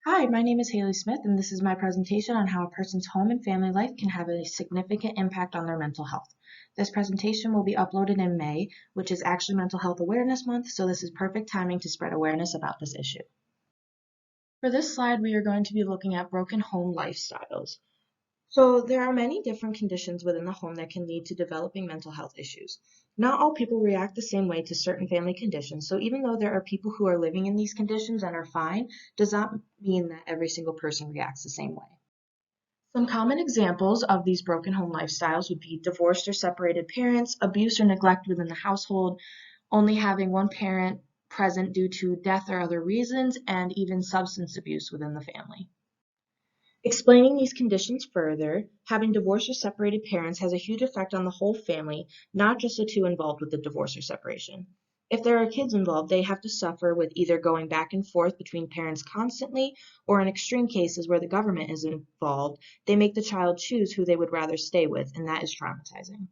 Hi, my name is Haley Smith, and this is my presentation on how a person's home and family life can have a significant impact on their mental health. This presentation will be uploaded in May, which is actually Mental Health Awareness Month, so this is perfect timing to spread awareness about this issue. For this slide, we are going to be looking at broken home lifestyles. So there are many different conditions within the home that can lead to developing mental health issues. Not all people react the same way to certain family conditions, so even though there are people who are living in these conditions and are fine, does not mean that every single person reacts the same way. Some common examples of these broken home lifestyles would be divorced or separated parents, abuse or neglect within the household, only having one parent present due to death or other reasons, and even substance abuse within the family. Explaining these conditions further, having divorced or separated parents has a huge effect on the whole family, not just the two involved with the divorce or separation. If there are kids involved, they have to suffer with either going back and forth between parents constantly, or in extreme cases where the government is involved, they make the child choose who they would rather stay with, and that is traumatizing.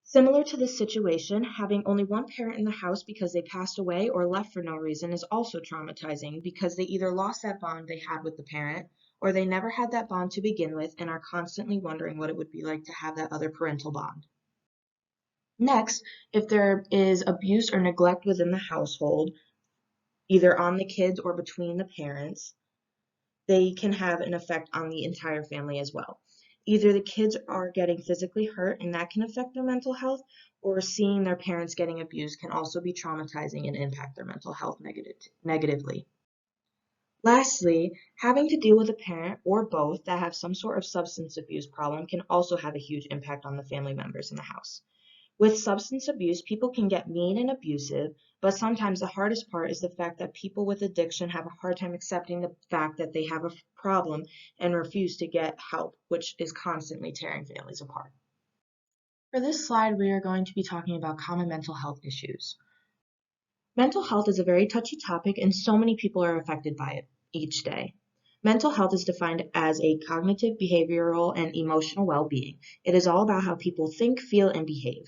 Similar to this situation, having only one parent in the house because they passed away or left for no reason is also traumatizing because they either lost that bond they had with the parent or they never had that bond to begin with and are constantly wondering what it would be like to have that other parental bond. Next, if there is abuse or neglect within the household, either on the kids or between the parents, they can have an effect on the entire family as well. Either the kids are getting physically hurt and that can affect their mental health, or seeing their parents getting abused can also be traumatizing and impact their mental health negatively. Lastly, having to deal with a parent or both that have some sort of substance abuse problem can also have a huge impact on the family members in the house. With substance abuse, people can get mean and abusive, but sometimes the hardest part is the fact that people with addiction have a hard time accepting the fact that they have a problem and refuse to get help, which is constantly tearing families apart. For this slide, we are going to be talking about common mental health issues. Mental health is a very touchy topic, and so many people are affected by it each day. Mental health is defined as a cognitive, behavioral, and emotional well-being. It is all about how people think, feel, and behave.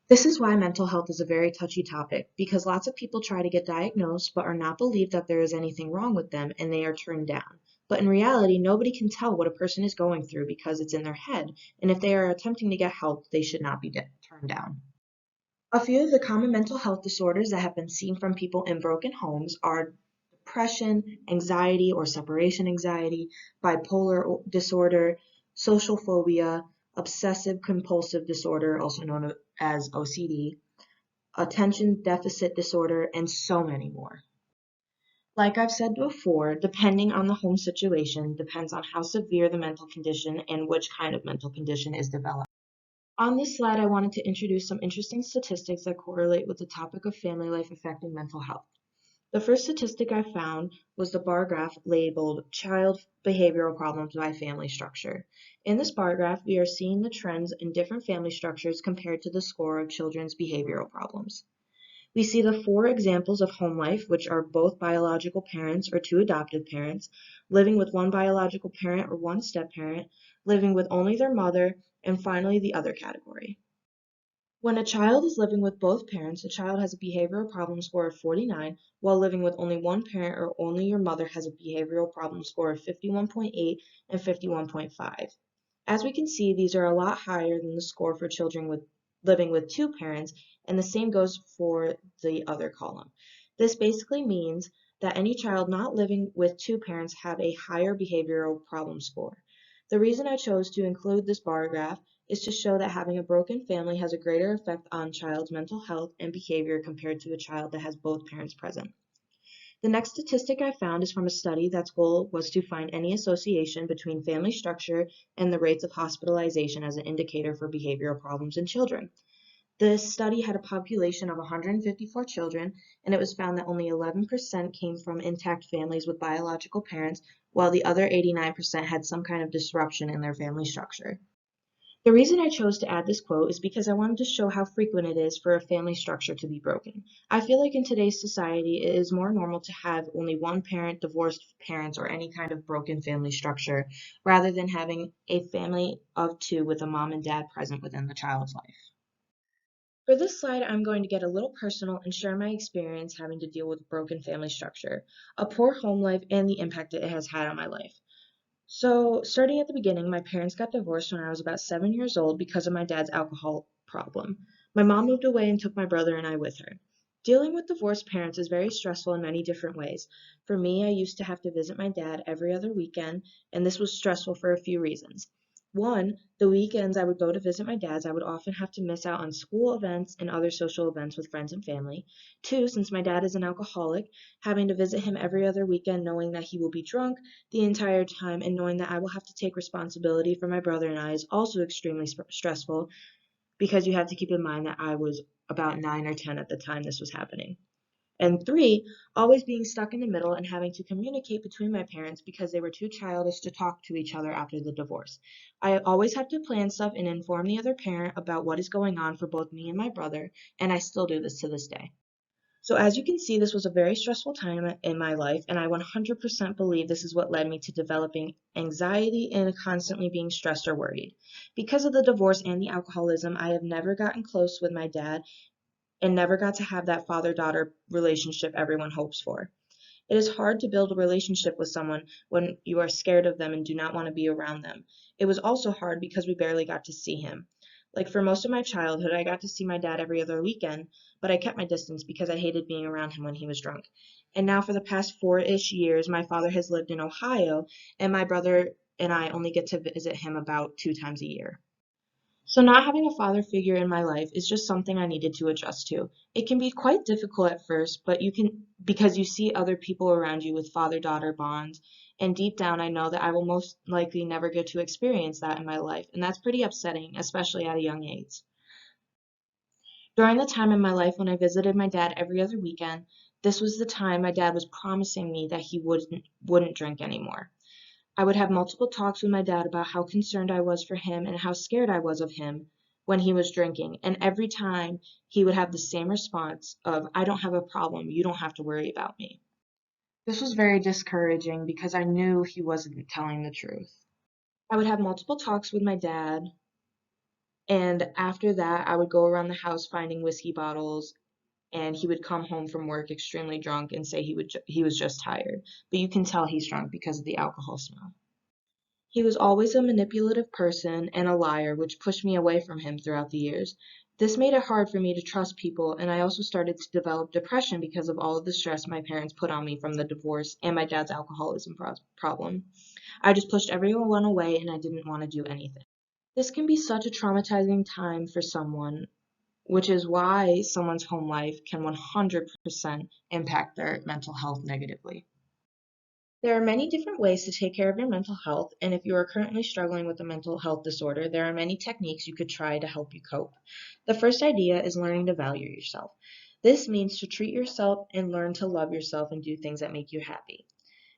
This is why mental health is a very touchy topic, because lots of people try to get diagnosed but are not believed that there is anything wrong with them and they are turned down. But in reality, nobody can tell what a person is going through because it's in their head, and if they are attempting to get help, they should not be turned down. A few of the common mental health disorders that have been seen from people in broken homes are depression, anxiety or separation anxiety, bipolar disorder, social phobia, obsessive compulsive disorder, also known as OCD, attention deficit disorder, and so many more. Like I've said before, depending on the home situation, depends on how severe the mental condition and which kind of mental condition is developed. On this slide, I wanted to introduce some interesting statistics that correlate with the topic of family life affecting mental health. The first statistic I found was the bar graph labeled Child Behavioral Problems by Family Structure. In this bar graph, we are seeing the trends in different family structures compared to the score of children's behavioral problems. We see the four examples of home life, which are both biological parents or two adoptive parents, living with one biological parent or one step-parent, living with only their mother, and finally the other category. When a child is living with both parents, the child has a behavioral problem score of 49, while living with only one parent or only your mother has a behavioral problem score of 51.8 and 51.5. As we can see, these are a lot higher than the score for children living with two parents, and the same goes for the other column. This basically means that any child not living with two parents have a higher behavioral problem score. The reason I chose to include this bar graph is to show that having a broken family has a greater effect on child's mental health and behavior compared to a child that has both parents present. The next statistic I found is from a study that's goal was to find any association between family structure and the rates of hospitalization as an indicator for behavioral problems in children. This study had a population of 154 children, and it was found that only 11% came from intact families with biological parents, while the other 89% had some kind of disruption in their family structure. The reason I chose to add this quote is because I wanted to show how frequent it is for a family structure to be broken. I feel like in today's society, it is more normal to have only one parent, divorced parents, or any kind of broken family structure, rather than having a family of two with a mom and dad present within the child's life. For this slide, I'm going to get a little personal and share my experience having to deal with broken family structure, a poor home life, and the impact it has had on my life. So, starting at the beginning, my parents got divorced when I was about 7 years old because of my dad's alcohol problem. My mom moved away and took my brother and I with her. Dealing with divorced parents is very stressful in many different ways. For me, I used to have to visit my dad every other weekend, and this was stressful for a few reasons. One, the weekends I would go to visit my dad's, I would often have to miss out on school events and other social events with friends and family. Two, since my dad is an alcoholic, having to visit him every other weekend knowing that he will be drunk the entire time and knowing that I will have to take responsibility for my brother and I is also extremely stressful because you have to keep in mind that I was about 9 or 10 at the time this was happening. And three, always being stuck in the middle and having to communicate between my parents because they were too childish to talk to each other after the divorce. I always have to plan stuff and inform the other parent about what is going on for both me and my brother, and I still do this to this day. So as you can see, this was a very stressful time in my life, and I 100% believe this is what led me to developing anxiety and constantly being stressed or worried. Because of the divorce and the alcoholism, I have never gotten close with my dad and never got to have that father-daughter relationship everyone hopes for. It is hard to build a relationship with someone when you are scared of them and do not want to be around them. It was also hard because we barely got to see him. Like for most of my childhood, I got to see my dad every other weekend, but I kept my distance because I hated being around him when he was drunk. And now for the past 4-ish years, my father has lived in Ohio, and my brother and I only get to visit him about 2 times a year. So not having a father figure in my life is just something I needed to adjust to. It can be quite difficult at first, but you can because you see other people around you with father-daughter bonds, and deep down I know that I will most likely never get to experience that in my life, and that's pretty upsetting, especially at a young age. During the time in my life when I visited my dad every other weekend, this was the time my dad was promising me that he wouldn't drink anymore. I would have multiple talks with my dad about how concerned I was for him and how scared I was of him when he was drinking. And every time he would have the same response of, I don't have a problem. You don't have to worry about me. This was very discouraging because I knew he wasn't telling the truth. I would have multiple talks with my dad, and after that, I would go around the house finding whiskey bottles, and he would come home from work extremely drunk and say he was just tired. But you can tell he's drunk because of the alcohol smell. He was always a manipulative person and a liar, which pushed me away from him throughout the years. This made it hard for me to trust people, and I also started to develop depression because of all of the stress my parents put on me from the divorce and my dad's alcoholism problem. I just pushed everyone away and I didn't want to do anything. This can be such a traumatizing time for someone, which is why someone's home life can 100% impact their mental health negatively. There are many different ways to take care of your mental health, and if you are currently struggling with a mental health disorder, there are many techniques you could try to help you cope. The first idea is learning to value yourself. This means to treat yourself and learn to love yourself and do things that make you happy.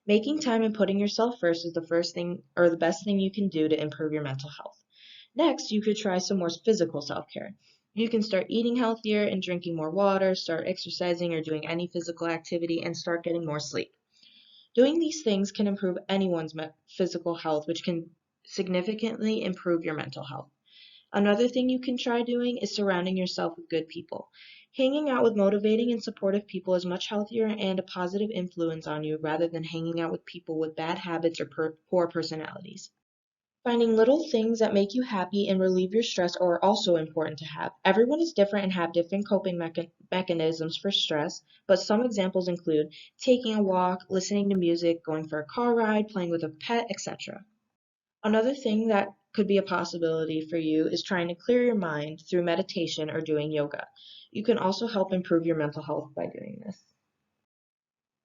Making time and putting yourself first is the first thing or the best thing you can do to improve your mental health. Next, you could try some more physical self-care. You can start eating healthier and drinking more water, start exercising or doing any physical activity, and start getting more sleep. Doing these things can improve anyone's physical health, which can significantly improve your mental health. Another thing you can try doing is surrounding yourself with good people. Hanging out with motivating and supportive people is much healthier and a positive influence on you rather than hanging out with people with bad habits or poor personalities. Finding little things that make you happy and relieve your stress are also important to have. Everyone is different and have different coping mechanisms for stress, but some examples include taking a walk, listening to music, going for a car ride, playing with a pet, etc. Another thing that could be a possibility for you is trying to clear your mind through meditation or doing yoga. You can also help improve your mental health by doing this.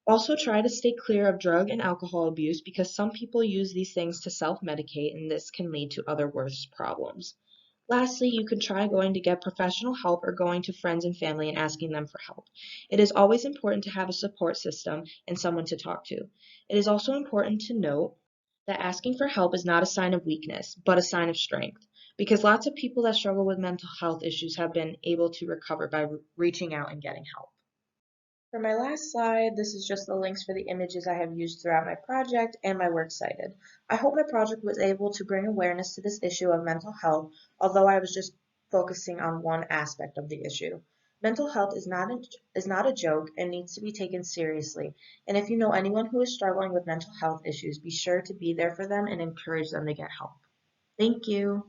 Also, try to stay clear of drug and alcohol abuse because some people use these things to self-medicate and this can lead to other worse problems. Lastly, you could try going to get professional help or going to friends and family and asking them for help. It is always important to have a support system and someone to talk to. It is also important to note that asking for help is not a sign of weakness, but a sign of strength, because lots of people that struggle with mental health issues have been able to recover by reaching out and getting help. For my last slide, this is just the links for the images I have used throughout my project and my works cited. I hope my project was able to bring awareness to this issue of mental health, although I was just focusing on one aspect of the issue. Mental health is not a joke and needs to be taken seriously. And if you know anyone who is struggling with mental health issues, be sure to be there for them and encourage them to get help. Thank you.